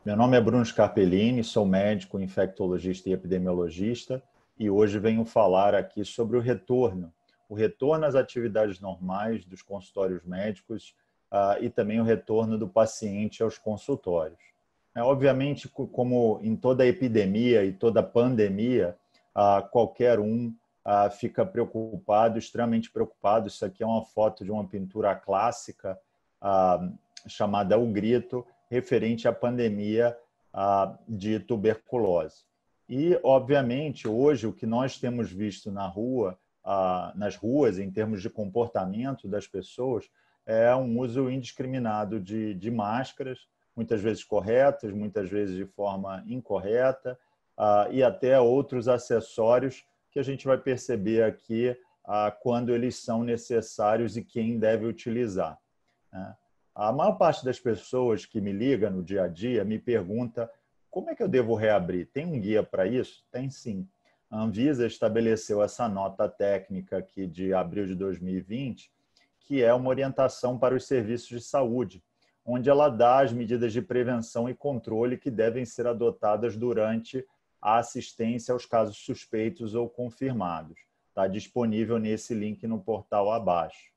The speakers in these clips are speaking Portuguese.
Meu nome é Bruno Scarpellini, sou médico, infectologista e epidemiologista e hoje venho falar aqui sobre o retorno às atividades normais dos consultórios médicos e também o retorno do paciente aos consultórios. Obviamente, como em toda epidemia e toda pandemia, qualquer um fica preocupado, extremamente preocupado. Isso aqui é uma foto de uma pintura clássica chamada O Grito, referente à pandemia de tuberculose. E, obviamente, hoje o que nós temos visto nas ruas, em termos de comportamento das pessoas, é um uso indiscriminado de máscaras, muitas vezes corretas, muitas vezes de forma incorreta, e até outros acessórios que a gente vai perceber aqui quando eles são necessários e quem deve utilizar. A maior parte das pessoas que me ligam no dia a dia me pergunta como é que eu devo reabrir? Tem um guia para isso? Tem sim. A Anvisa estabeleceu essa nota técnica aqui de abril de 2020, que é uma orientação para os serviços de saúde, onde ela dá as medidas de prevenção e controle que devem ser adotadas durante a assistência aos casos suspeitos ou confirmados. Está disponível nesse link no portal abaixo.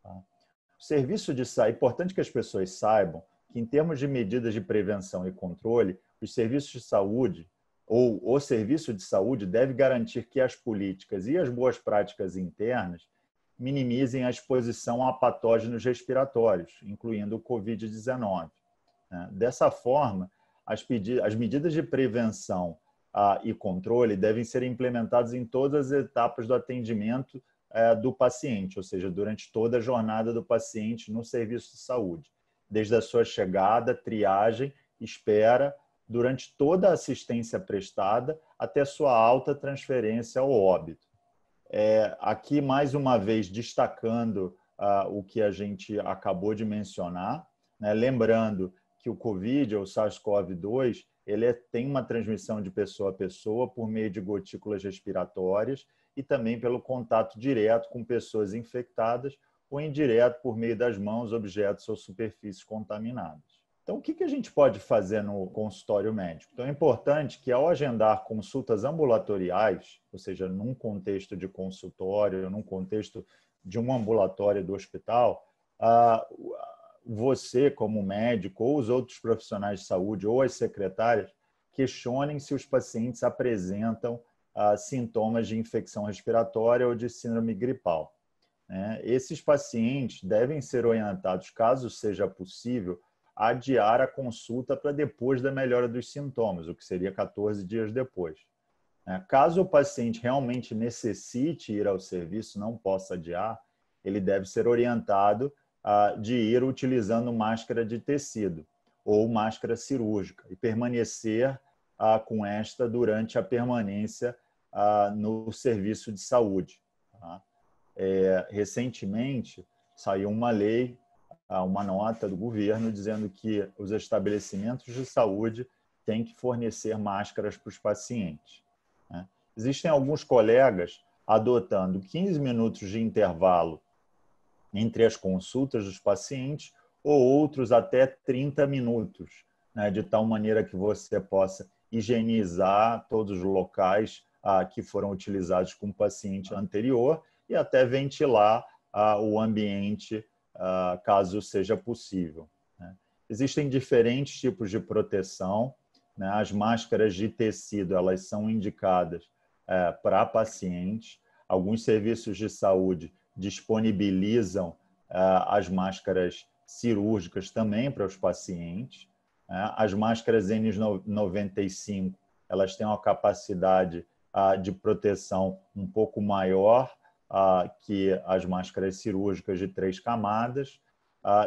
O serviço de saúde, é importante que as pessoas saibam que, em termos de medidas de prevenção e controle, os serviços de saúde ou o serviço de saúde deve garantir que as políticas e as boas práticas internas minimizem a exposição a patógenos respiratórios, incluindo o Covid-19. Dessa forma, as medidas de prevenção e controle devem ser implementadas em todas as etapas do atendimento do paciente, ou seja, durante toda a jornada do paciente no serviço de saúde, desde a sua chegada, triagem, espera, durante toda a assistência prestada, até sua alta transferência ao óbito. Aqui, mais uma vez, destacando o que a gente acabou de mencionar, né? Lembrando que o COVID, ou SARS-CoV-2, ele tem uma transmissão de pessoa a pessoa por meio de gotículas respiratórias e também pelo contato direto com pessoas infectadas ou indireto por meio das mãos, objetos ou superfícies contaminadas. Então, o que a gente pode fazer no consultório médico? Então, é importante que, ao agendar consultas ambulatoriais, ou seja, num contexto de consultório, num contexto de um ambulatório do hospital, você, como médico, ou os outros profissionais de saúde, ou as secretárias, questionem se os pacientes apresentam sintomas de infecção respiratória ou de síndrome gripal. Esses pacientes devem ser orientados, caso seja possível, a adiar a consulta para depois da melhora dos sintomas, o que seria 14 dias depois. Caso o paciente realmente necessite ir ao serviço, não possa adiar, ele deve ser orientado de ir utilizando máscara de tecido ou máscara cirúrgica e permanecer com esta durante a permanência no serviço de saúde. Recentemente, saiu uma lei, uma nota do governo dizendo que os estabelecimentos de saúde têm que fornecer máscaras para os pacientes. Existem alguns colegas adotando 15 minutos de intervalo entre as consultas dos pacientes ou outros até 30 minutos, de tal maneira que você possa higienizar todos os locais que foram utilizados com o paciente anterior e até ventilar o ambiente, caso seja possível. Existem diferentes tipos de proteção. As máscaras de tecido, elas são indicadas para pacientes. Alguns serviços de saúde disponibilizam as máscaras cirúrgicas também para os pacientes. As máscaras N95, elas têm uma capacidade de proteção um pouco maior que as máscaras cirúrgicas de 3 camadas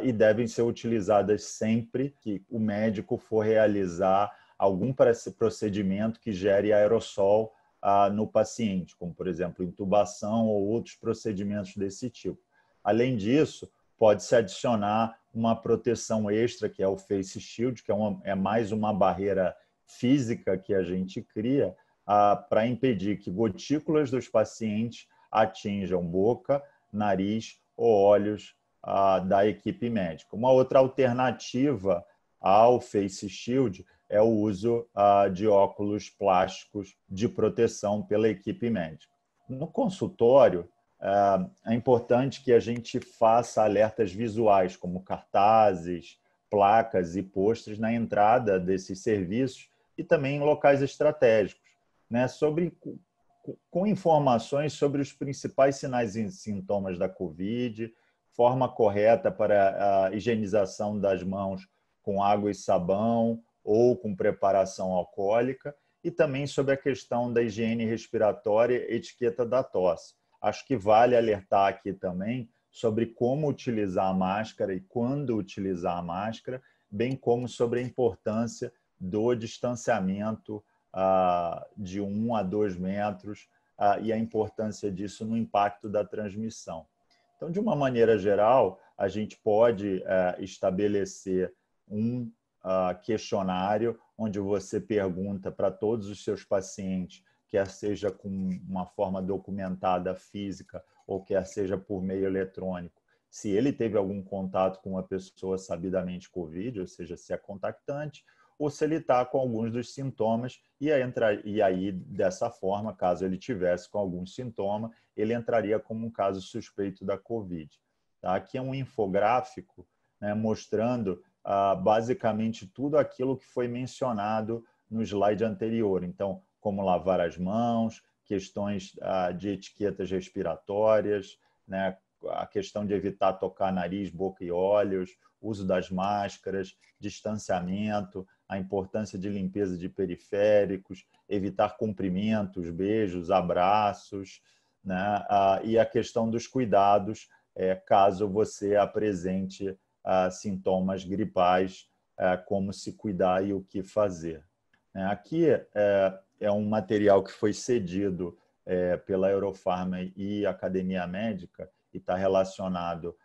e devem ser utilizadas sempre que o médico for realizar algum procedimento que gere aerossol no paciente, como, por exemplo, intubação ou outros procedimentos desse tipo. Além disso, pode-se adicionar uma proteção extra, que é o Face Shield, que é mais uma barreira física que a gente cria para impedir que gotículas dos pacientes atinjam boca, nariz ou olhos da equipe médica. Uma outra alternativa ao Face Shield é o uso de óculos plásticos de proteção pela equipe médica. No consultório, é importante que a gente faça alertas visuais, como cartazes, placas e pôsteres na entrada desses serviços e também em locais estratégicos, né, com informações sobre os principais sinais e sintomas da Covid, forma correta para a higienização das mãos com água e sabão ou com preparação alcoólica, e também sobre a questão da higiene respiratória e etiqueta da tosse. Acho que vale alertar aqui também sobre como utilizar a máscara e quando utilizar a máscara, bem como sobre a importância do distanciamento de 1 a 2 metros e a importância disso no impacto da transmissão. Então, de uma maneira geral, a gente pode estabelecer um questionário onde você pergunta para todos os seus pacientes, quer seja com uma forma documentada física ou quer seja por meio eletrônico, se ele teve algum contato com uma pessoa sabidamente Covid, ou seja, se é contactante, ou se ele está com alguns dos sintomas, e aí, dessa forma, caso ele tivesse com algum sintoma, ele entraria como um caso suspeito da Covid. Tá? Aqui é um infográfico, né, mostrando basicamente tudo aquilo que foi mencionado no slide anterior. Então, como lavar as mãos, questões de etiquetas respiratórias, né, a questão de evitar tocar nariz, boca e olhos, uso das máscaras, distanciamento, a importância de limpeza de periféricos, evitar cumprimentos, beijos, abraços, né, e a questão dos cuidados, caso você apresente sintomas gripais, como se cuidar e o que fazer. Aqui é um material que foi cedido pela Eurofarma e Academia Médica e está relacionado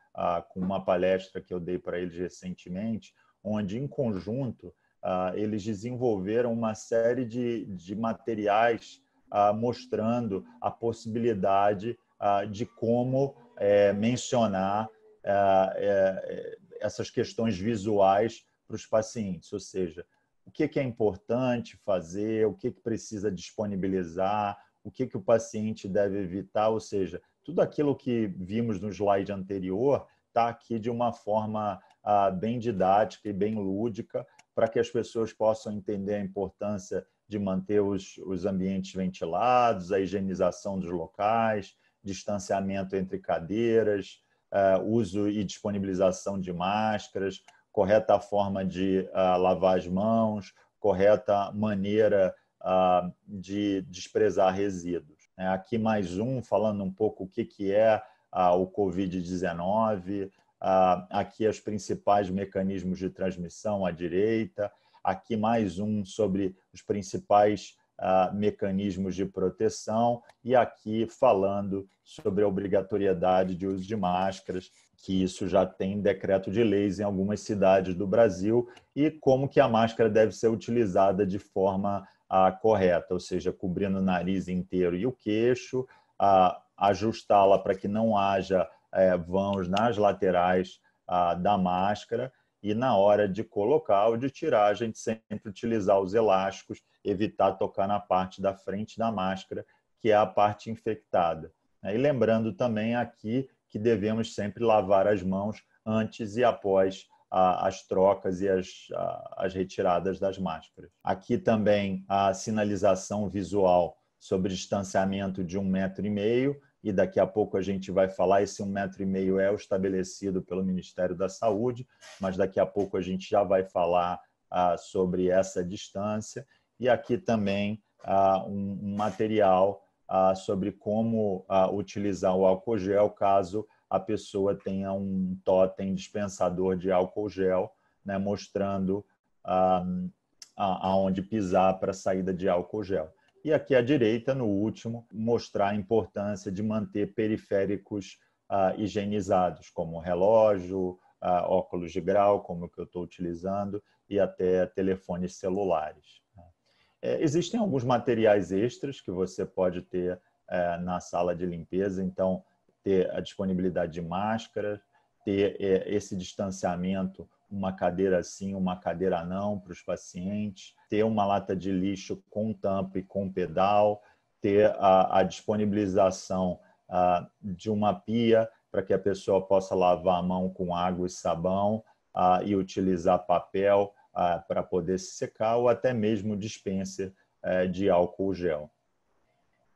com uma palestra que eu dei para eles recentemente, onde, em conjunto, eles desenvolveram uma série de materiais mostrando a possibilidade de como mencionar essas questões visuais para os pacientes, ou seja, o que é importante fazer, o que precisa disponibilizar, o que o paciente deve evitar, ou seja, tudo aquilo que vimos no slide anterior está aqui de uma forma bem didática e bem lúdica, para que as pessoas possam entender a importância de manter os ambientes ventilados, a higienização dos locais, distanciamento entre cadeiras, uso e disponibilização de máscaras, correta forma de lavar as mãos, correta maneira de desprezar resíduos. Aqui mais um, falando um pouco o que é o Covid-19, aqui os principais mecanismos de transmissão à direita, aqui mais um sobre os principais mecanismos de proteção e aqui falando sobre a obrigatoriedade de uso de máscaras, que isso já tem decreto de leis em algumas cidades do Brasil, e como que a máscara deve ser utilizada de forma correta, ou seja, cobrindo o nariz inteiro e o queixo, ajustá-la para que não haja vãos nas laterais da máscara, e na hora de colocar ou de tirar, a gente sempre utilizar os elásticos, evitar tocar na parte da frente da máscara, que é a parte infectada. E lembrando também aqui que devemos sempre lavar as mãos antes e após as trocas e as retiradas das máscaras. Aqui também a sinalização visual sobre distanciamento de 1,5 metro, e daqui a pouco a gente vai falar, esse 1,5 metro é o estabelecido pelo Ministério da Saúde, mas daqui a pouco a gente já vai falar sobre essa distância. E aqui também um material sobre como utilizar o álcool gel caso a pessoa tenha um totem dispensador de álcool gel, né, mostrando aonde pisar para a saída de álcool gel. E aqui à direita, no último, mostrar a importância de manter periféricos higienizados, como relógio, óculos de grau, como o que eu estou utilizando, e até telefones celulares. Existem alguns materiais extras que você pode ter na sala de limpeza, então ter a disponibilidade de máscara, ter esse distanciamento uma cadeira sim, uma cadeira não para os pacientes, ter uma lata de lixo com tampa e com pedal, ter a disponibilização de uma pia para que a pessoa possa lavar a mão com água e sabão e utilizar papel para poder se secar, ou até mesmo dispenser de álcool gel.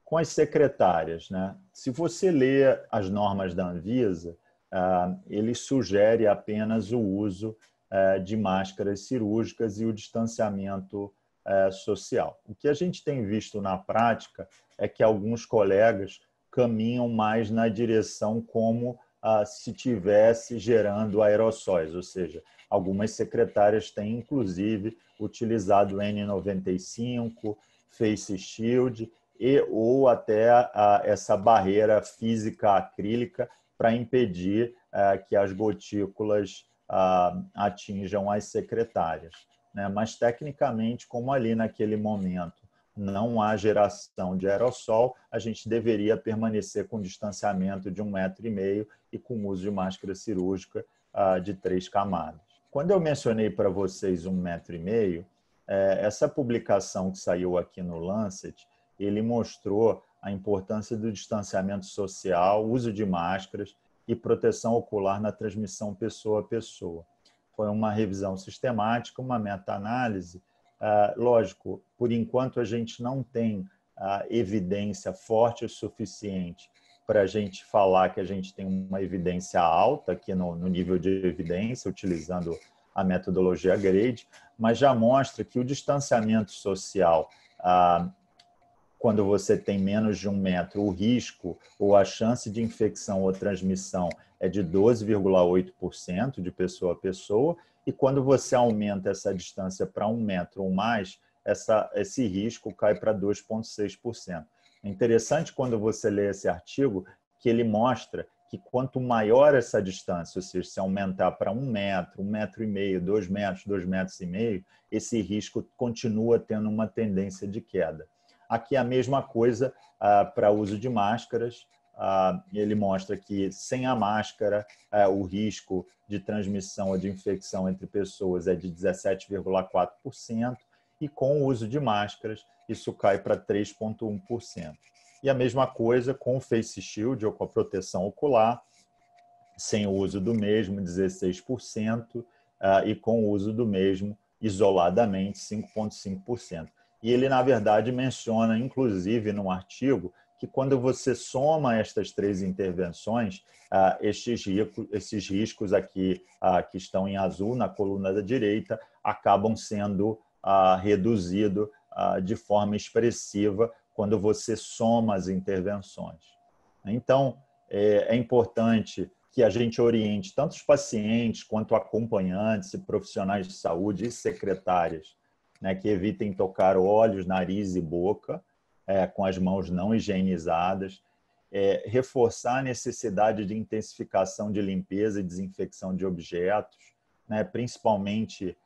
Com as secretárias, né? Se você lê as normas da Anvisa, ele sugere apenas o uso de máscaras cirúrgicas e o distanciamento social. O que a gente tem visto na prática é que alguns colegas caminham mais na direção como se tivesse gerando aerossóis, ou seja, algumas secretárias têm, inclusive, utilizado N95, Face Shield ou até essa barreira física acrílica para impedir que as gotículas atinjam as secretárias. Né? Mas, tecnicamente, como ali naquele momento não há geração de aerossol, a gente deveria permanecer com distanciamento de 1,5 m e com uso de máscara cirúrgica de 3 camadas. Quando eu mencionei para vocês 1,5 m, essa publicação que saiu aqui no Lancet, ele mostrou a importância do distanciamento social, uso de máscaras e proteção ocular na transmissão pessoa a pessoa. Foi uma revisão sistemática, uma meta-análise. Lógico, por enquanto a gente não tem evidência forte o suficiente para a gente falar que a gente tem uma evidência alta aqui no nível de evidência, utilizando a metodologia GRADE, mas já mostra que o distanciamento social, quando você tem menos de 1 metro, o risco ou a chance de infecção ou transmissão é de 12,8% de pessoa a pessoa, e quando você aumenta essa distância para 1 metro ou mais, esse risco cai para 2,6%. É interessante quando você lê esse artigo que ele mostra que quanto maior essa distância, ou seja, se aumentar para 1 metro, 1,5 m, 2 metros, 2,5 metros, esse risco continua tendo uma tendência de queda. Aqui a mesma coisa para uso de máscaras. Ele mostra que sem a máscara o risco de transmissão ou de infecção entre pessoas é de 17,4% e com o uso de máscaras isso cai para 3,1%. E a mesma coisa com o Face Shield ou com a proteção ocular, sem o uso do mesmo 16% e com o uso do mesmo isoladamente 5,5%. E ele, na verdade, menciona, inclusive, num artigo, que quando você soma estas 3 intervenções, esses riscos aqui, que estão em azul na coluna da direita, acabam sendo reduzidos de forma expressiva quando você soma as intervenções. Então, é importante que a gente oriente tanto os pacientes quanto acompanhantes e profissionais de saúde e secretárias, né, que evitem tocar olhos, nariz e boca com as mãos não higienizadas, reforçar a necessidade de intensificação de limpeza e desinfecção de objetos, né, principalmente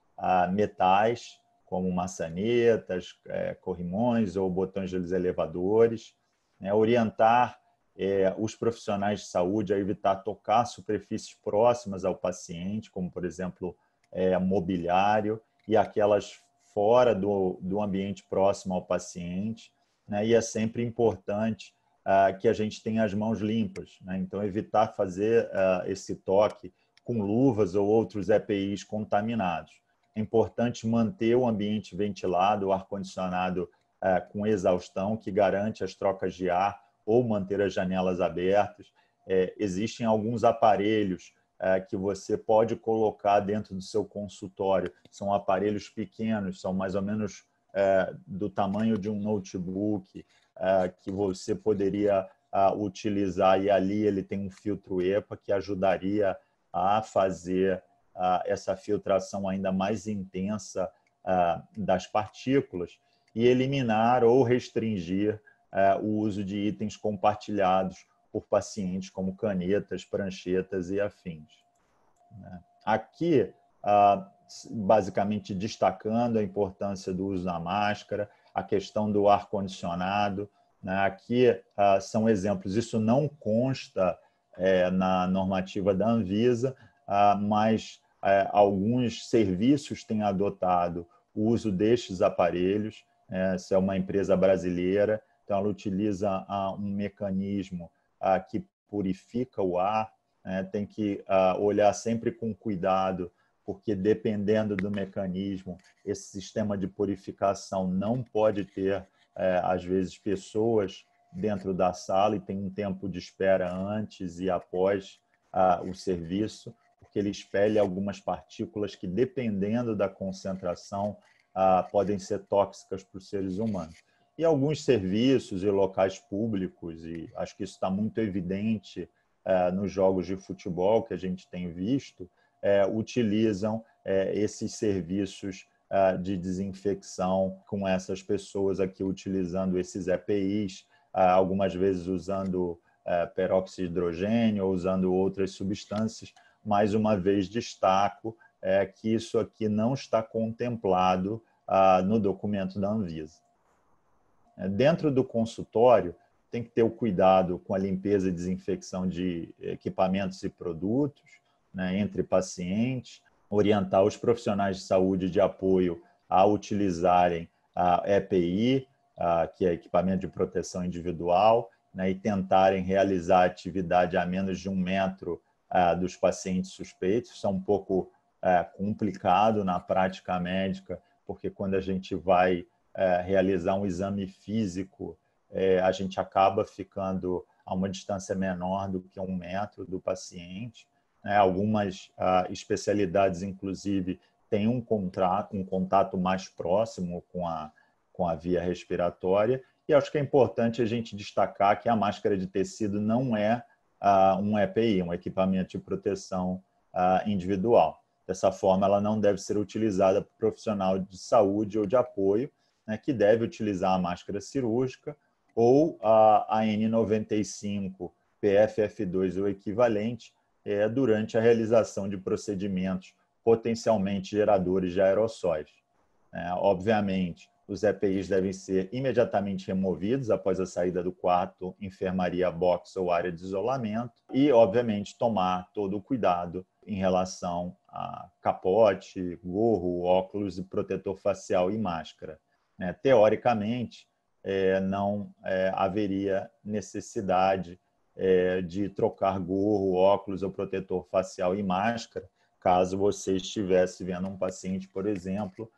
metais, como maçanetas, corrimões ou botões dos elevadores, né, orientar os profissionais de saúde a evitar tocar superfícies próximas ao paciente, como, por exemplo, mobiliário, e aquelas fora do ambiente próximo ao paciente, né? E é sempre importante que a gente tenha as mãos limpas, né? Então, evitar fazer esse toque com luvas ou outros EPIs contaminados. É importante manter o ambiente ventilado, o ar-condicionado com exaustão, que garante as trocas de ar, ou manter as janelas abertas. Existem alguns aparelhos que você pode colocar dentro do seu consultório. São aparelhos pequenos, são mais ou menos do tamanho de um notebook, que você poderia utilizar, e ali ele tem um filtro EPA que ajudaria a fazer essa filtração ainda mais intensa das partículas e eliminar ou restringir o uso de itens compartilhados por pacientes, como canetas, pranchetas e afins. Aqui, basicamente destacando a importância do uso da máscara, a questão do ar-condicionado. Aqui são exemplos, isso não consta na normativa da Anvisa, mas Alguns serviços têm adotado o uso destes aparelhos. Essa é uma empresa brasileira, então ela utiliza um mecanismo que purifica o ar. Tem que olhar sempre com cuidado, porque dependendo do mecanismo, esse sistema de purificação não pode ter, às vezes, pessoas dentro da sala e tem um tempo de espera antes e após o serviço, porque ele expele algumas partículas que, dependendo da concentração, podem ser tóxicas para os seres humanos. E alguns serviços e locais públicos, e acho que isso está muito evidente nos jogos de futebol que a gente tem visto, utilizam esses serviços de desinfecção com essas pessoas aqui utilizando esses EPIs, algumas vezes usando peróxido de hidrogênio ou usando outras substâncias. Mais uma vez, destaco que isso aqui não está contemplado no documento da Anvisa. Dentro do consultório, tem que ter o cuidado com a limpeza e desinfecção de equipamentos e produtos, né, entre pacientes, orientar os profissionais de saúde de apoio a utilizarem a EPI, que é equipamento de proteção individual, né, e tentarem realizar a atividade a menos de 1 metro dos pacientes suspeitos. Isso é um pouco complicado na prática médica, porque quando a gente vai realizar um exame físico, a gente acaba ficando a uma distância menor do que 1 metro do paciente. Algumas especialidades, inclusive, têm um contato mais próximo com a via respiratória. E acho que é importante a gente destacar que a máscara de tecido não é um EPI, um equipamento de proteção individual. Dessa forma, ela não deve ser utilizada por profissional de saúde ou de apoio, né, que deve utilizar a máscara cirúrgica ou a N95 PFF2 ou equivalente durante a realização de procedimentos potencialmente geradores de aerossóis. Obviamente, os EPIs devem ser imediatamente removidos após a saída do quarto, enfermaria, box ou área de isolamento e, obviamente, tomar todo o cuidado em relação a capote, gorro, óculos e protetor facial e máscara. Teoricamente, não haveria necessidade de trocar gorro, óculos ou protetor facial e máscara caso você estivesse vendo um paciente, por exemplo,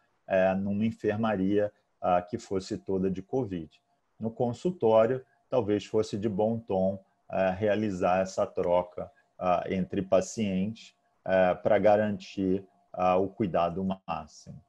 numa enfermaria que fosse toda de Covid. No consultório, talvez fosse de bom tom realizar essa troca entre pacientes para garantir o cuidado máximo.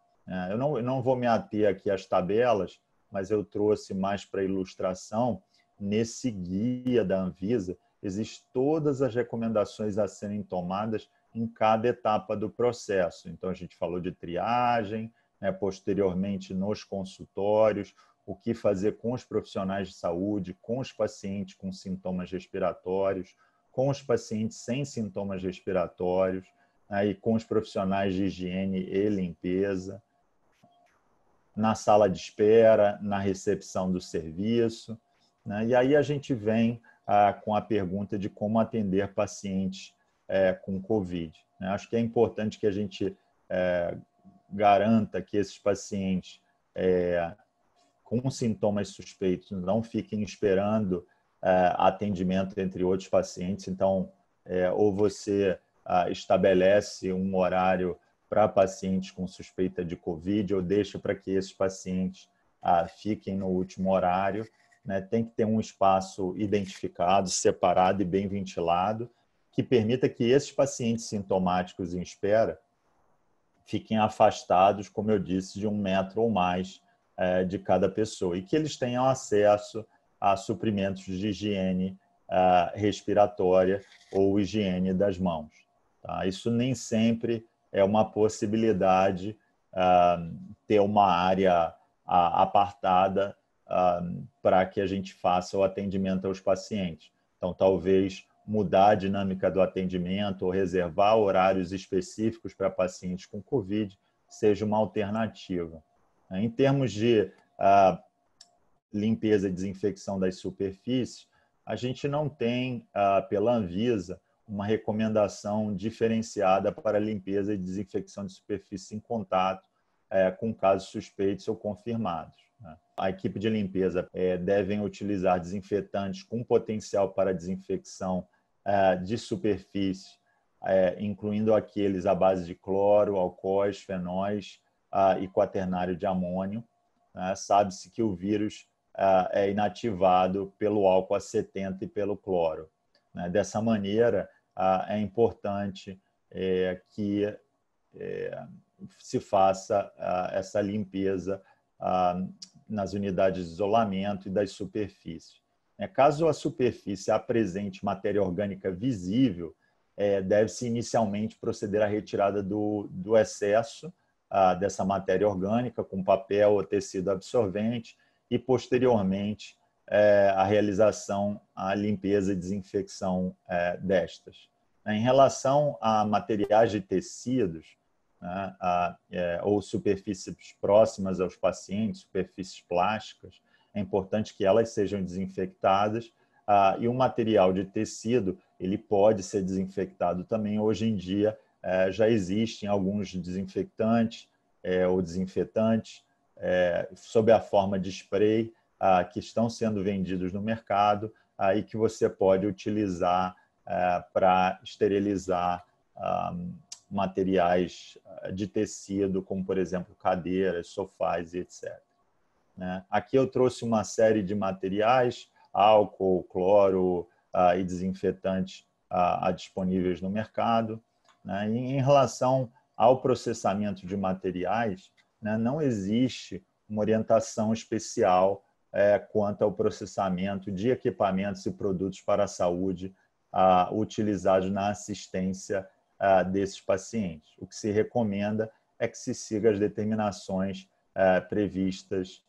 Eu não vou me ater aqui às tabelas, mas eu trouxe mais para ilustração. Nesse guia da Anvisa, existem todas as recomendações a serem tomadas em cada etapa do processo. Então, a gente falou de triagem, posteriormente nos consultórios, o que fazer com os profissionais de saúde, com os pacientes com sintomas respiratórios, com os pacientes sem sintomas respiratórios, e com os profissionais de higiene e limpeza, na sala de espera, na recepção do serviço. E aí a gente vem com a pergunta de como atender pacientes com Covid. Acho que é importante que a gente garanta que esses pacientes com sintomas suspeitos não fiquem esperando atendimento entre outros pacientes. Então, ou você estabelece um horário para pacientes com suspeita de Covid ou deixa para que esses pacientes fiquem no último horário. Tem que ter um espaço identificado, separado e bem ventilado, que permita que esses pacientes sintomáticos em espera fiquem afastados, como eu disse, de 1 metro ou mais de cada pessoa e que eles tenham acesso a suprimentos de higiene respiratória ou higiene das mãos. Isso nem sempre é uma possibilidade ter uma área apartada para que a gente faça o atendimento aos pacientes. Então, talvez mudar a dinâmica do atendimento ou reservar horários específicos para pacientes com Covid seja uma alternativa. Em termos de limpeza e desinfecção das superfícies, a gente não tem, pela Anvisa, uma recomendação diferenciada para limpeza e desinfecção de superfície em contato com casos suspeitos ou confirmados. A equipe de limpeza devem utilizar desinfetantes com potencial para desinfecção de superfície, incluindo aqueles à base de cloro, alcoóis, fenóis e quaternário de amônio. Sabe-se que o vírus é inativado pelo álcool A70 e pelo cloro. Dessa maneira, é importante que se faça essa limpeza nas unidades de isolamento e das superfícies. Caso a superfície apresente matéria orgânica visível, deve-se inicialmente proceder à retirada do excesso dessa matéria orgânica com papel ou tecido absorvente e, posteriormente, a realização, a limpeza e desinfecção destas. Em relação a materiais de tecidos, ou superfícies próximas aos pacientes, superfícies plásticas, é importante que elas sejam desinfectadas e o material de tecido ele pode ser desinfectado também. Hoje em dia já existem alguns desinfectantes ou desinfetantes sob a forma de spray que estão sendo vendidos no mercado e que você pode utilizar para esterilizar materiais de tecido, como, por exemplo, cadeiras, sofás e etc. Aqui eu trouxe uma série de materiais, álcool, cloro e desinfetantes disponíveis no mercado. E em relação ao processamento de materiais, não existe uma orientação especial quanto ao processamento de equipamentos e produtos para a saúde utilizados na assistência desses pacientes. O que se recomenda é que se siga as determinações previstas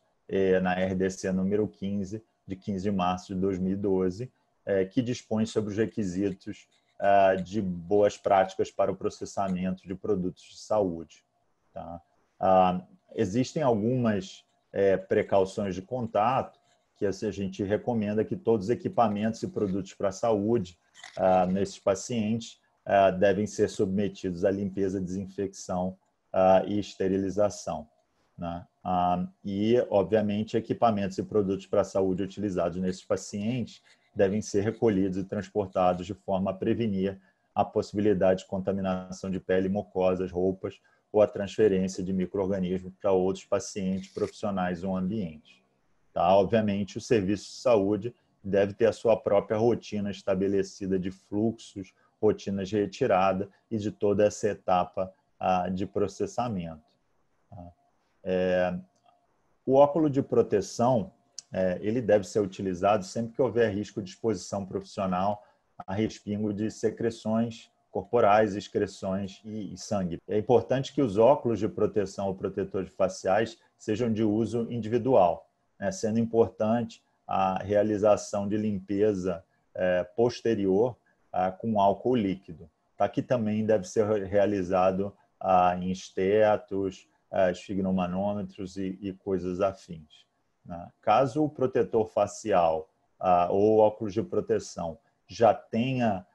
na RDC número 15, de 15 de março de 2012, que dispõe sobre os requisitos de boas práticas para o processamento de produtos de saúde. Tá? Existem algumas precauções de contato que a gente recomenda que todos os equipamentos e produtos para a saúde nesses pacientes devem ser submetidos à limpeza, desinfecção e esterilização. E, obviamente, equipamentos e produtos para a saúde utilizados nesses pacientes devem ser recolhidos e transportados de forma a prevenir a possibilidade de contaminação de pele, mucosas, roupas ou a transferência de micro-organismos para outros pacientes, profissionais ou ambientes. Obviamente, o serviço de saúde deve ter a sua própria rotina estabelecida de fluxos, rotinas de retirada e de toda essa etapa de processamento. O óculo de proteção ele deve ser utilizado sempre que houver risco de exposição profissional a respingo de secreções corporais, excreções e sangue. É importante que os óculos de proteção ou protetores faciais sejam de uso individual, sendo importante a realização de limpeza posterior com álcool líquido, que também deve ser realizado em estetos, esfigmomanômetros e coisas afins. Caso o protetor facial ou óculos de proteção já tenha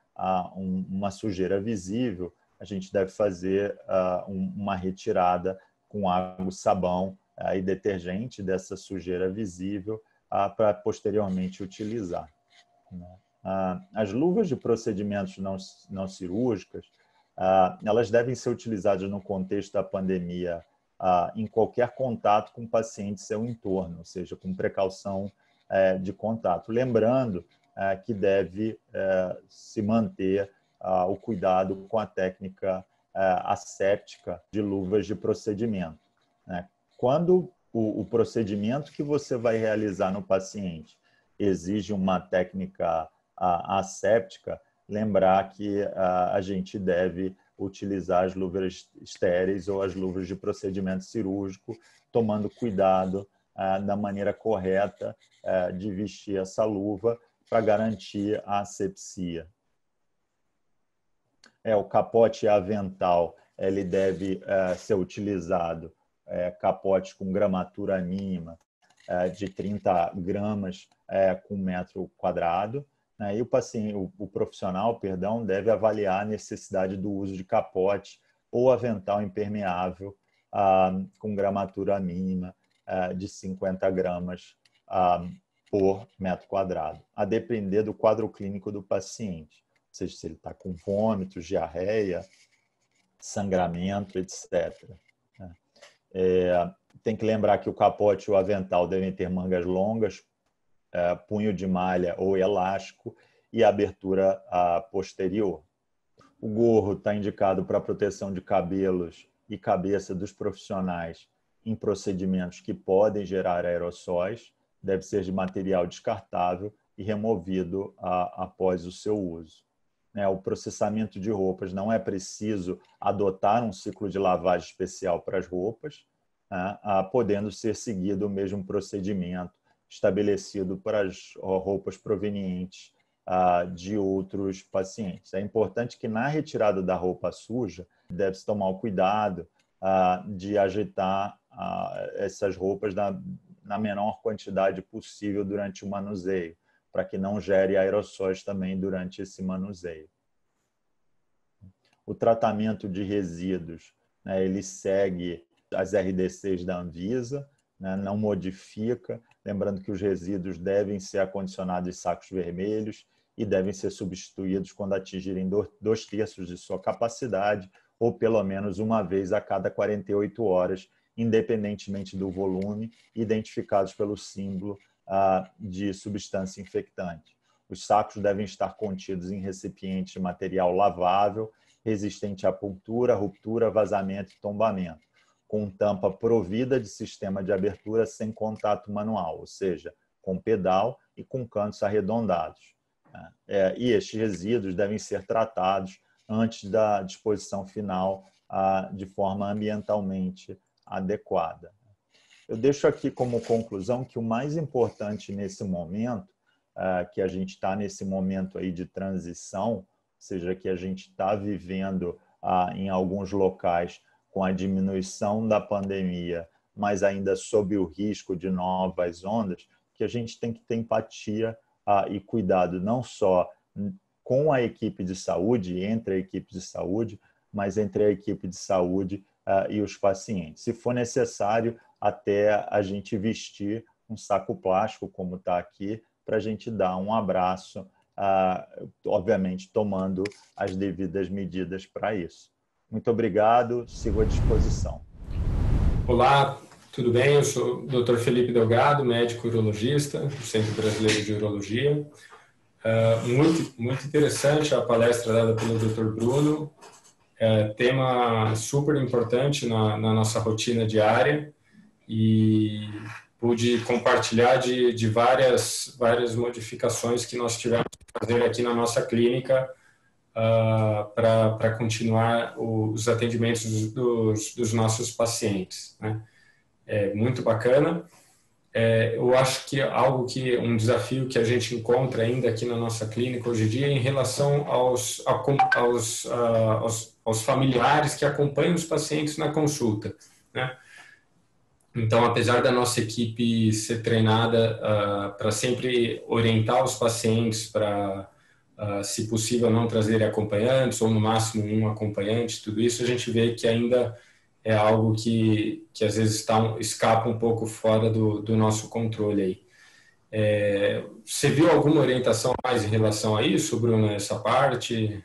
uma sujeira visível, a gente deve fazer uma retirada com água, sabão e detergente dessa sujeira visível para posteriormente utilizar. As luvas de procedimentos não cirúrgicas, elas devem ser utilizadas no contexto da pandemia em qualquer contato com o paciente e seu entorno, ou seja, com precaução de contato. Lembrando que deve se manter o cuidado com a técnica asséptica de luvas de procedimento. Quando o procedimento que você vai realizar no paciente exige uma técnica asséptica, lembrar que a gente deve utilizar as luvas estéreis ou as luvas de procedimento cirúrgico, tomando cuidado da maneira correta de vestir essa luva para garantir a asepsia. O capote avental ele deve ser utilizado, capote com gramatura mínima de 30 gramas com metro quadrado, né? E o paciente, o profissional, perdão, deve avaliar a necessidade do uso de capote ou avental impermeável com gramatura mínima de 50 gramas por metro quadrado, a depender do quadro clínico do paciente, ou seja, se ele está com vômitos, diarreia, sangramento, etc. Tem que lembrar que o capote e o avental devem ter mangas longas, punho de malha ou elástico e abertura posterior. O gorro está indicado para proteção de cabelos e cabeça dos profissionais em procedimentos que podem gerar aerossóis, deve ser de material descartável e removido após o seu uso. O processamento de roupas, não é preciso adotar um ciclo de lavagem especial para as roupas, podendo ser seguido o mesmo procedimento estabelecido para as roupas provenientes de outros pacientes. É importante que na retirada da roupa suja, deve-se tomar o cuidado de agitar essas roupas na menor quantidade possível durante o manuseio, para que não gere aerossóis também durante esse manuseio. O tratamento de resíduos, ele segue as RDCs da Anvisa, não modifica, lembrando que os resíduos devem ser acondicionados em sacos vermelhos e devem ser substituídos quando atingirem 2/3 de sua capacidade, ou pelo menos uma vez a cada 48 horas, independentemente do volume, identificados pelo símbolo de substância infectante. Os sacos devem estar contidos em recipiente de material lavável, resistente à pontura, ruptura, vazamento e tombamento, com tampa provida de sistema de abertura sem contato manual, ou seja, com pedal e com cantos arredondados. E estes resíduos devem ser tratados antes da disposição final de forma ambientalmente adequada. Eu deixo aqui como conclusão que o mais importante nesse momento, que a gente está nesse momento aí de transição, ou seja, que a gente está vivendo em alguns locais com a diminuição da pandemia, mas ainda sob o risco de novas ondas, que a gente tem que ter empatia e cuidado não só com a equipe de saúde, entre a equipe de saúde, mas entre a equipe de saúde e os pacientes. Se for necessário, até a gente vestir um saco plástico, como está aqui, para a gente dar um abraço, obviamente tomando as devidas medidas para isso. Muito obrigado, sigo à disposição. Olá, tudo bem? Eu sou o Dr. Felipe Delgado, médico urologista do Centro Brasileiro de Urologia. Muito interessante a palestra dada pelo Dr. Bruno, tema super importante na nossa rotina diária, e pude compartilhar de várias modificações que nós tivemos que fazer aqui na nossa clínica para continuar os atendimentos dos nossos pacientes, né? É muito bacana. Eu acho que um desafio que a gente encontra ainda aqui na nossa clínica hoje em dia é em relação aos familiares que acompanham os pacientes na consulta, né? Então, apesar da nossa equipe ser treinada para sempre orientar os pacientes para, se possível, não trazer acompanhantes, ou no máximo um acompanhante, tudo isso, a gente vê que ainda é algo que às vezes escapa um pouco fora do nosso controle aí. Você viu alguma orientação mais em relação a isso, Bruno, essa parte?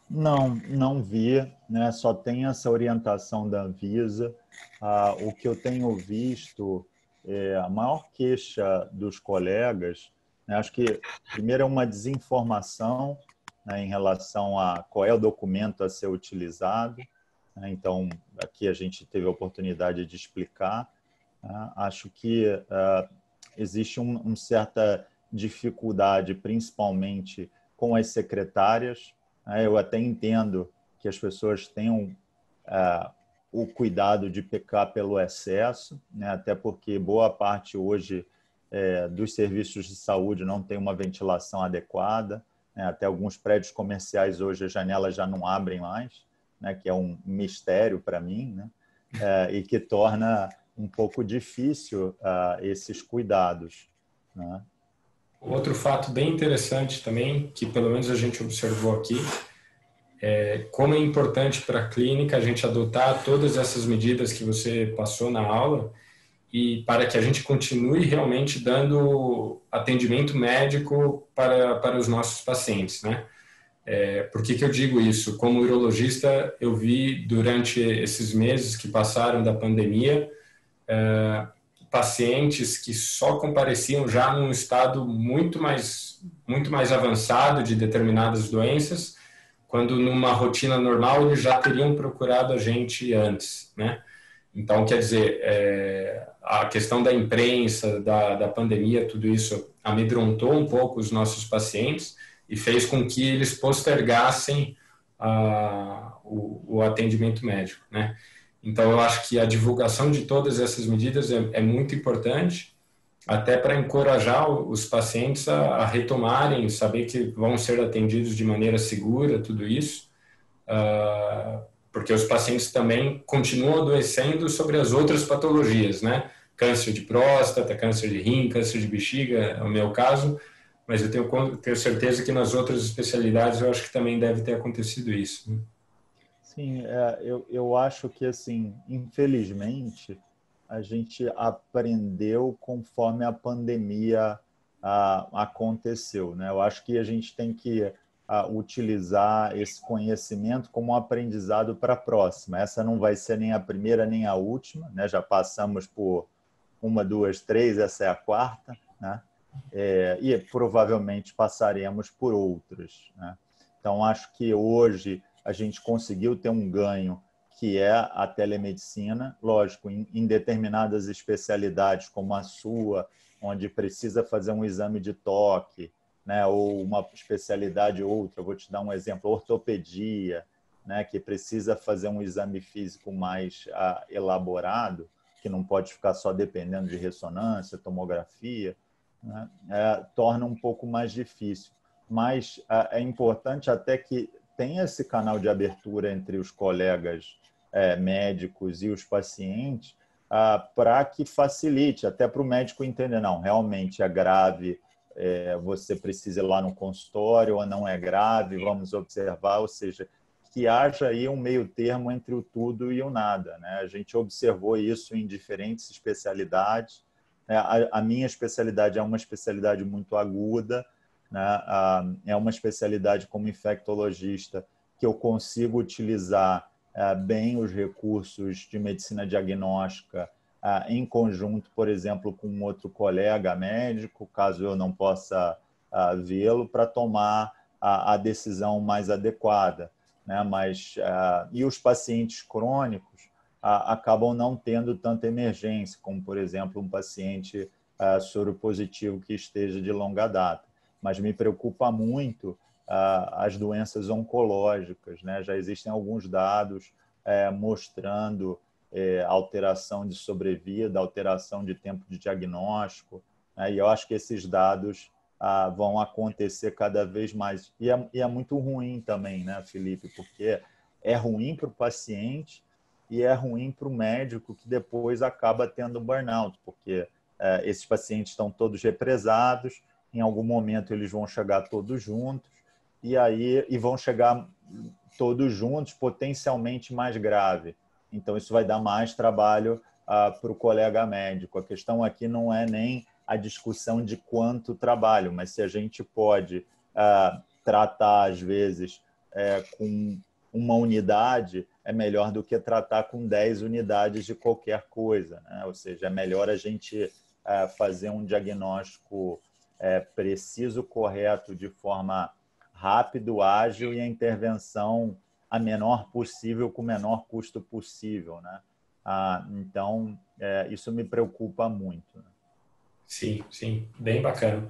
Não vi, né? Só tem essa orientação da Anvisa. O que eu tenho visto, a maior queixa dos colegas, né? Acho que, primeiro, é uma desinformação, né, em relação a qual é o documento a ser utilizado, né? Então, aqui a gente teve a oportunidade de explicar. Acho que existe uma certa dificuldade, principalmente com as secretárias. Eu até entendo que as pessoas tenham o cuidado de pecar pelo excesso, né? Até porque boa parte hoje dos serviços de saúde não tem uma ventilação adequada, né? Até alguns prédios comerciais hoje as janelas já não abrem mais, né? Que é um mistério para mim, né? E que torna um pouco difícil esses cuidados, né? Outro fato bem interessante também, que pelo menos a gente observou aqui, é como é importante para a clínica a gente adotar todas essas medidas que você passou na aula e para que a gente continue realmente dando atendimento médico para os nossos pacientes, né? Por que eu digo isso? Como urologista, eu vi durante esses meses que passaram da pandemia, pacientes que só compareciam já num estado muito mais avançado de determinadas doenças, quando numa rotina normal eles já teriam procurado a gente antes, né? Então, quer dizer, a questão da imprensa, da pandemia, tudo isso amedrontou um pouco os nossos pacientes e fez com que eles postergassem o atendimento médico, né? Então, eu acho que a divulgação de todas essas medidas é muito importante, até para encorajar os pacientes a retomarem, saber que vão ser atendidos de maneira segura, tudo isso, porque os pacientes também continuam adoecendo sobre as outras patologias, né? Câncer de próstata, câncer de rim, câncer de bexiga, é o meu caso, mas eu tenho certeza que nas outras especialidades eu acho que também deve ter acontecido isso, né? Sim, eu acho que, assim, infelizmente, a gente aprendeu conforme a pandemia aconteceu, né? Eu acho que a gente tem que utilizar esse conhecimento como um aprendizado para a próxima. Essa não vai ser nem a primeira nem a última, né? Já passamos por uma, duas, três, essa é a quarta, né? E provavelmente passaremos por outras, né? Então, acho que hoje a gente conseguiu ter um ganho que é a telemedicina, lógico, em determinadas especialidades como a sua, onde precisa fazer um exame de toque, né, ou uma especialidade ou outra. Eu vou te dar um exemplo, ortopedia, né, que precisa fazer um exame físico mais elaborado, que não pode ficar só dependendo de ressonância, tomografia, né, torna um pouco mais difícil. Mas é importante até que tenha esse canal de abertura entre os colegas médicos e os pacientes para que facilite, até para o médico entender, não, realmente é grave, você precisa ir lá no consultório, ou não é grave, vamos observar, ou seja, que haja aí um meio termo entre o tudo e o nada, né? A gente observou isso em diferentes especialidades, né? A minha especialidade é uma especialidade muito aguda, né? É uma especialidade como infectologista que eu consigo utilizar bem os recursos de medicina diagnóstica em conjunto, por exemplo, com um outro colega médico, caso eu não possa vê-lo, para tomar a decisão mais adequada, né? Mas, e os pacientes crônicos acabam não tendo tanta emergência, como, por exemplo, um paciente soropositivo que esteja de longa data. Mas me preocupa muito as doenças oncológicas, né? Já existem alguns dados mostrando alteração de sobrevida, alteração de tempo de diagnóstico, né? E eu acho que esses dados vão acontecer cada vez mais. E é muito ruim também, né, Felipe? Porque é ruim para o paciente e é ruim para o médico que depois acaba tendo burnout, porque esses pacientes estão todos represados, em algum momento eles vão chegar todos juntos e vão chegar todos juntos potencialmente mais grave. Então isso vai dar mais trabalho para o colega médico. A questão aqui não é nem a discussão de quanto trabalho, mas se a gente pode tratar às vezes com uma unidade, é melhor do que tratar com 10 unidades de qualquer coisa, né? Ou seja, é melhor a gente fazer um diagnóstico preciso, correto, de forma rápida, ágil e a intervenção a menor possível, com o menor custo possível, né? Então, isso me preocupa muito, né? Sim, sim, bem bacana.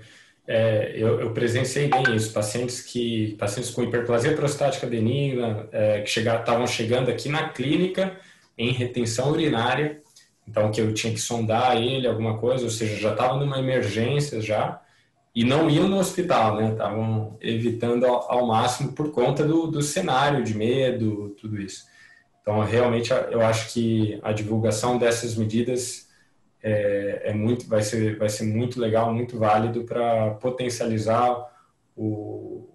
Eu presenciei bem isso, pacientes com hiperplasia prostática benigna, que estavam chegando aqui na clínica em retenção urinária, então que eu tinha que sondar ele, alguma coisa, ou seja, já estava numa emergência já, e não iam no hospital, né? Estavam evitando ao máximo por conta do cenário de medo, tudo isso. Então, realmente, eu acho que a divulgação dessas medidas vai ser muito legal, muito válido para potencializar o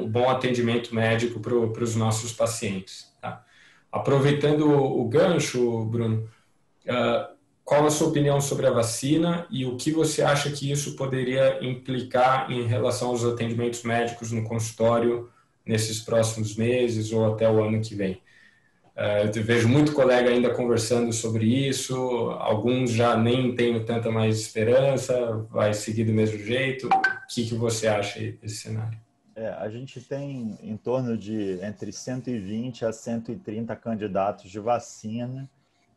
bom atendimento médico para os nossos pacientes. Tá? Aproveitando o gancho, Bruno, qual a sua opinião sobre a vacina e o que você acha que isso poderia implicar em relação aos atendimentos médicos no consultório nesses próximos meses ou até o ano que vem? Eu vejo muito colega ainda conversando sobre isso, alguns já nem têm tanta mais esperança, vai seguir do mesmo jeito. O que você acha desse cenário? A gente tem em torno de entre 120 a 130 candidatos de vacina,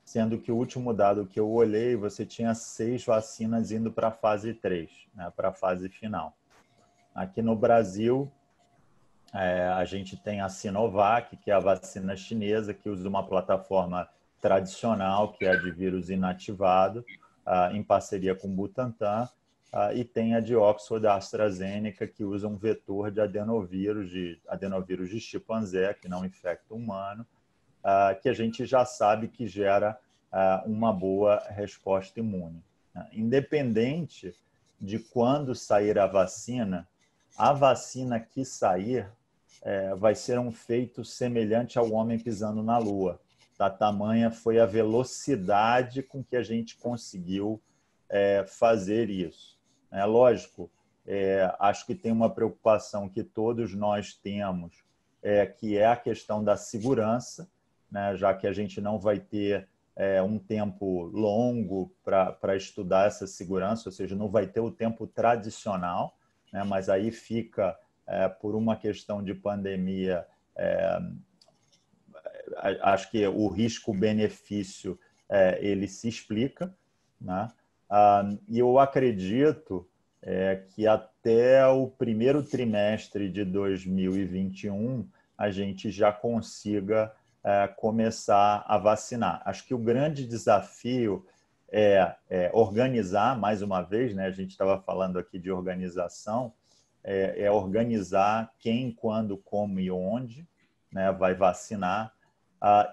sendo que o último dado que eu olhei, você tinha 6 vacinas indo para a fase 3, né, para a fase final. Aqui no Brasil, a gente tem a Sinovac, que é a vacina chinesa, que usa uma plataforma tradicional, que é a de vírus inativado, em parceria com o Butantan, e tem a de Oxford, da AstraZeneca, que usa um vetor de adenovírus de chimpanzé, que não infecta o humano, que a gente já sabe que gera uma boa resposta imune. Independente de quando sair a vacina que sair vai ser um feito semelhante ao homem pisando na Lua. Tamanha foi a velocidade com que a gente conseguiu fazer isso. Lógico, acho que tem uma preocupação que todos nós temos, que é a questão da segurança, né, já que a gente não vai ter um tempo longo para estudar essa segurança, ou seja, não vai ter o tempo tradicional, né, mas aí fica, por uma questão de pandemia, acho que o risco-benefício ele se explica, né? E eu acredito que até o primeiro trimestre de 2021 a gente já consiga começar a vacinar. Acho que o grande desafio é organizar, mais uma vez, né? A gente estava falando aqui de organização, organizar quem, quando, como e onde, né, vai vacinar,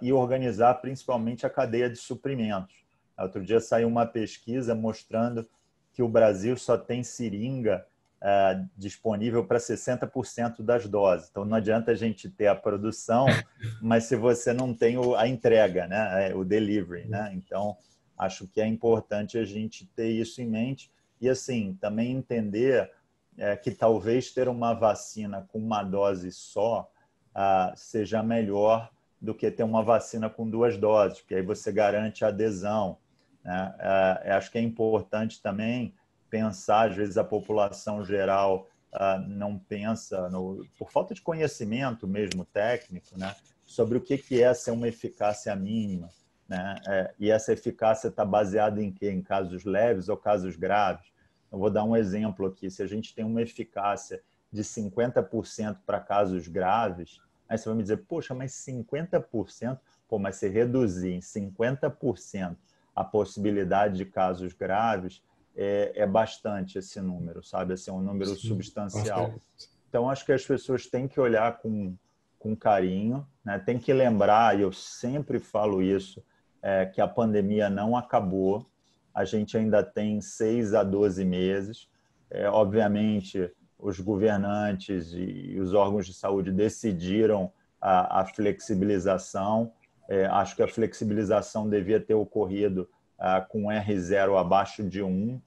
e organizar principalmente a cadeia de suprimentos. Outro dia saiu uma pesquisa mostrando que o Brasil só tem seringa disponível para 60% das doses. Então, não adianta a gente ter a produção, mas se você não tem a entrega, né, o delivery, né? Então, acho que é importante a gente ter isso em mente e, assim, também entender que talvez ter uma vacina com uma dose só seja melhor do que ter uma vacina com 2 doses, porque aí você garante a adesão, né? Acho que é importante também pensar, às vezes a população geral não pensa, por falta de conhecimento mesmo técnico, né, sobre o que é ser uma eficácia mínima, né? E essa eficácia está baseada em quê? Em casos leves ou casos graves? Eu vou dar um exemplo aqui. Se a gente tem uma eficácia de 50% para casos graves, aí você vai me dizer, poxa, mas 50%? Pô, mas se reduzir em 50% a possibilidade de casos graves, é bastante esse número, sabe? Assim, é um número substancial. Então, acho que as pessoas têm que olhar com carinho, né? Tem que lembrar, e eu sempre falo isso, que a pandemia não acabou, a gente ainda tem 6 a 12 meses. Obviamente, os governantes e os órgãos de saúde decidiram a flexibilização. Acho que a flexibilização devia ter ocorrido com R0 abaixo de 1,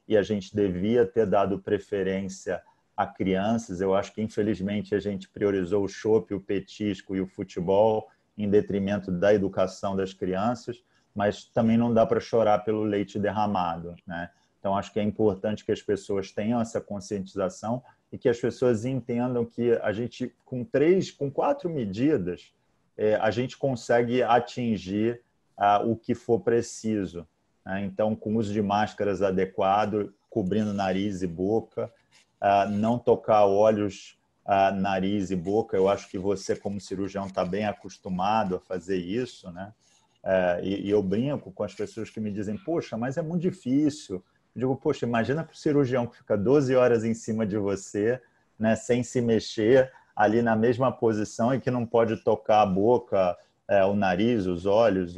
e a gente devia ter dado preferência a crianças. Eu acho que, infelizmente, a gente priorizou o chopp, o petisco e o futebol em detrimento da educação das crianças, mas também não dá para chorar pelo leite derramado, né? Então, acho que é importante que as pessoas tenham essa conscientização e que as pessoas entendam que a gente, com 4 medidas, a gente consegue atingir o que for preciso, né? Então, com o uso de máscaras adequado, cobrindo nariz e boca, não tocar olhos, nariz e boca. Eu acho que você, como cirurgião, está bem acostumado a fazer isso, né? E eu brinco com as pessoas que me dizem, poxa, mas é muito difícil. Eu digo, poxa, imagina para o cirurgião que fica 12 horas em cima de você, né, sem se mexer, ali na mesma posição e que não pode tocar a boca, o nariz, os olhos,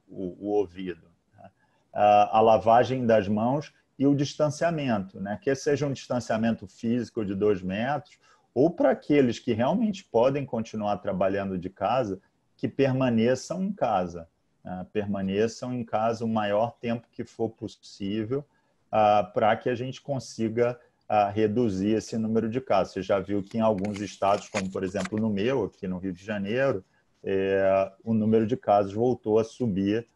o ouvido, né? A lavagem das mãos e o distanciamento, né? Que seja um distanciamento físico de 2 metros, ou para aqueles que realmente podem continuar trabalhando de casa, que permaneçam em casa, né? Permaneçam em casa o maior tempo que for possível, para que a gente consiga reduzir esse número de casos. Você já viu que em alguns estados, como por exemplo no meu, aqui no Rio de Janeiro, o número de casos voltou a subir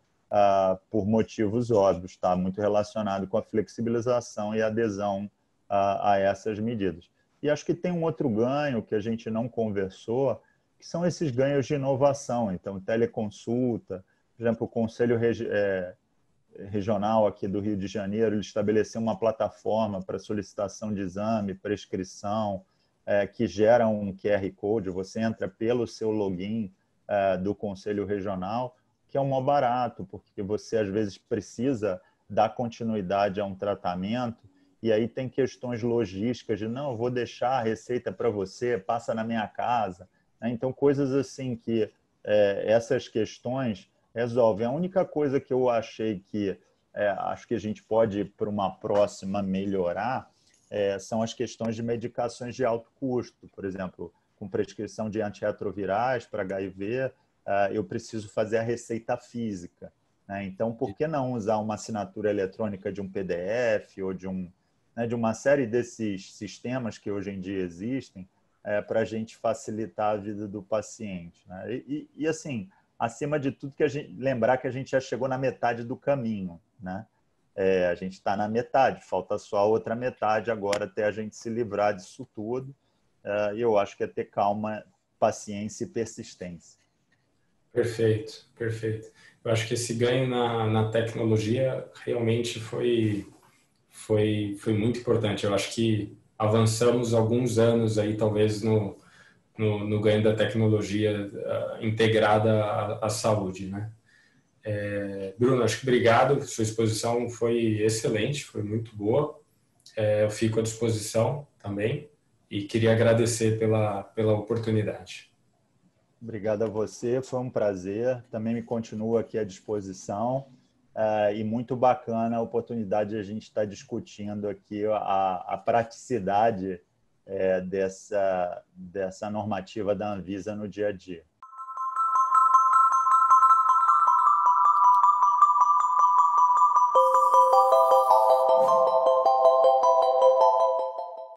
por motivos óbvios, está muito relacionado com a flexibilização e adesão a essas medidas. E acho que tem um outro ganho que a gente não conversou, que são esses ganhos de inovação. Então, teleconsulta, por exemplo, o Conselho Regional aqui do Rio de Janeiro, ele estabeleceu uma plataforma para solicitação de exame, prescrição, que gera um QR Code, você entra pelo seu login do Conselho Regional, que é o mais barato, porque você às vezes precisa dar continuidade a um tratamento, e aí tem questões logísticas de, não, eu vou deixar a receita para você, passa na minha casa. Então, coisas assim que essas questões resolvem. A única coisa que eu achei que acho que a gente pode, para uma próxima, melhorar são as questões de medicações de alto custo. Por exemplo, com prescrição de antirretrovirais para HIV, eu preciso fazer a receita física, né? Então, por que não usar uma assinatura eletrônica de um PDF ou de uma série desses sistemas que hoje em dia existem para a gente facilitar a vida do paciente, né? E assim, acima de tudo, lembrar que a gente já chegou na metade do caminho, né? A gente está na metade, falta só a outra metade agora até a gente se livrar disso tudo. E eu acho que é ter calma, paciência e persistência. Perfeito, perfeito. Eu acho que esse ganho na tecnologia realmente foi muito importante. Eu acho que avançamos alguns anos aí, talvez, no ganho da tecnologia integrada à saúde, né? Bruno, acho que obrigado. Sua exposição foi excelente, foi muito boa. Eu fico à disposição também e queria agradecer pela oportunidade. Obrigado a você, foi um prazer. Também me continuo aqui à disposição. E muito bacana a oportunidade de a gente estar discutindo aqui a praticidade dessa normativa da Anvisa no dia a dia.